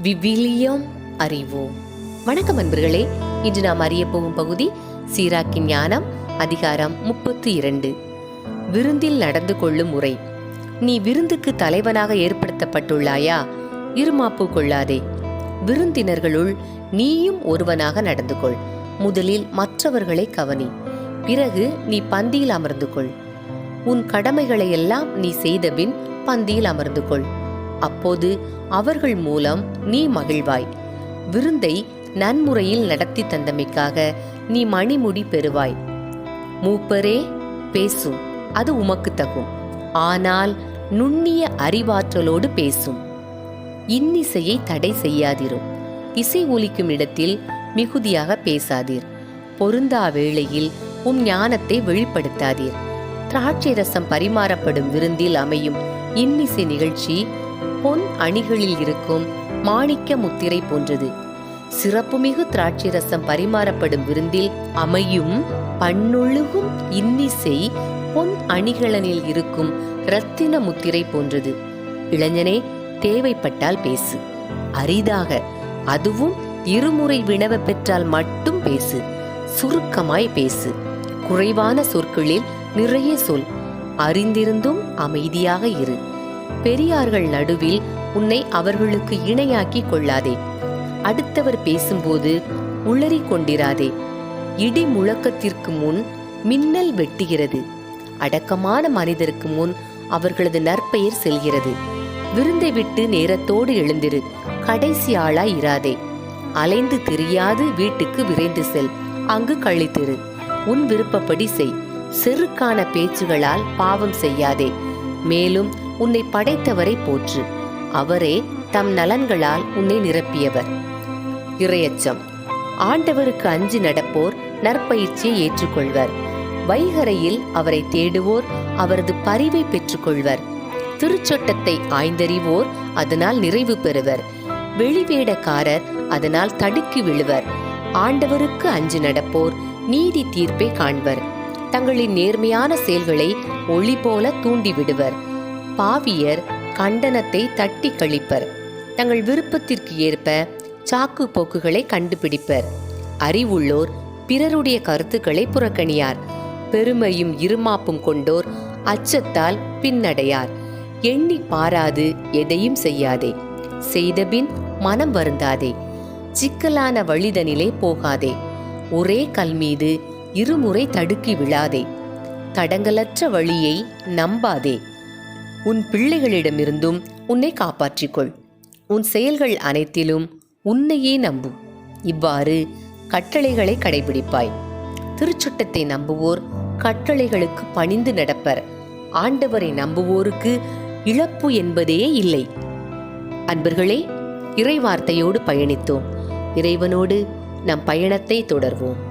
விவிலியம் அறிவோம். வணக்கம் அன்பர்களே, இன்று நாம் அறிய போகும் பகுதி சீராக்கின் ஞானம், அதிகாரம் 32. விருந்தில் நடந்து கொள்ளும் முறை. நீ விருந்துக்கு தலைவனாக ஏற்படுத்தப்பட்டுள்ளாயா? இருமாப்பு கொள்ளாதே. விருந்தினர்களுள் நீயும் ஒருவனாக நடந்து கொள். முதலில் மற்றவர்களை கவனி, பிறகு நீ பந்தியில் அமர்ந்து கொள். உன் கடமைகளை எல்லாம் நீ செய்தபின் பந்தியில் அமர்ந்து கொள். அப்போது அவர்கள் மூலம் நீ மகிழ்வாய். விருந்தை நன்முறையில் நடத்தி தந்தமைக்காக நீ மணிமுடி பெறுவாய். மூப்பரே பேசும், அது உமக்கு தகும். ஆனால் நுண்ணிய அறிவாற்றலோடு பேசும். இன்னிசையை தடை செய்யாதிரும். இசை ஒலிக்கும் இடத்தில் மிகுதியாக பேசாதீர். பொருந்தா வேளையில் உம் ஞானத்தை வெளிப்படுத்தாதீர். திராட்சை ரசம் பரிமாறப்படும் விருந்தில் அமையும் இன்னிசை நிகழ்ச்சி பொன் அணிகளில் இருக்கும் மாணிக்க முத்திரை போன்றது. சிறப்புமிகு திராட்சை ரசம் பரிமாறப்படும் விருந்தில் அமையும் பண்ணொழுகும் இன்னிசை பொன் அணிகளனில் இருக்கும் இரத்தின முத்திரை போன்றது. இளைஞனே, தேவைப்பட்டால் பேசு, அரிதாக, அதுவும் இருமுறை வினவ பெற்றால் மட்டும் பேசு. சுருக்கமாய் பேசு, குறைவான சொற்களில் நிறைய சொல். அறிந்திருந்தும் அமைதியாக இரு. பெரியார்கள் நடுவில் உன்னை அவர்களுக்கு இணையாக்கி கொள்ளாதே. அடுத்தவர் பேசும்போது உளறி கொண்டிராதே. இடி முழக்கத்திற்கு முன் மின்னல் வெட்டுகிறது. அடக்கமான மனிதருக்கு முன் அவர்களது நற்பெயர் செல்கிறது. விருந்தை விட்டு நேரத்தோடு எழுந்திரு. கடைசி ஆளாய் இராதே. அலைந்து திரியாது வீட்டுக்கு விரைந்து செல். அங்கு கழித்திரு. உன் விருப்பப்படி செய். செருக்கான பேச்சுகளால் பாவம் செய்யாதே. மேலும் உன்னை படைத்தவரை போற்று. அவரே தம் நலன்களால் உன்னை நிரப்பியவர். இறையச்சம். ஆண்டவருக்கு அஞ்சி நடப்போர் நற்பயிற்சியை ஏற்றுக்கொள்வர். வைகரையில் அவரை தேடுவோர் அவரது பரிவை பெற்றுக்கொள்வர். திருச்சட்டத்தை ஆய்ந்தறிவோர் அதனால் நிறைவு பெறுவர். வெளிவேடக்காரர் அதனால் தடுக்கி விழுவர். ஆண்டவருக்கு அஞ்சி நடப்போர் நீதி தீர்ப்பை காண்பர். தங்களின் நேர்மையான செயல்களை ஒளி போல தூண்டிவிடுவர். பாவியர் கண்டனத்தை தட்டி கழிப்பர். தங்கள் விருப்பத்திற்கு ஏற்ப சாக்கு போக்குகளை கண்டுபிடிப்பர். அறிவுள்ளோர் பிறருடைய கருத்துக்களை புறக்கணியார். பெருமையும் இருமாப்பும் கொண்டோர் அச்சத்தால் பின்னடையார். எண்ணி பாராது எதையும் செய்யாதே. செய்தபின் மனம் வருந்தாதே. சிக்கலான வழிதனிலே போகாதே. ஒரே கல் மீது இருமுறை தடுக்கி விழாதே. தடங்கலற்ற வழியை நம்பாதே. உன் பிள்ளைகளிடமிருந்தும் உன்னை காப்பாற்றிக்கொள். உன் செயல்கள் அனைத்திலும் உன்னையே நம்பு. இவ்வாறு கட்டளைகளை கடைபிடிப்பாய். திருச்சட்டத்தை நம்புவோர் கட்டளைகளுக்கு பணிந்து நடப்பர். ஆண்டவரை நம்புவோருக்கு இழப்பு என்பதே இல்லை. அன்பர்களே, இறைவார்த்தையோடு பயணித்தோம். இறைவனோடு நம் பயணத்தை தொடர்வோம்.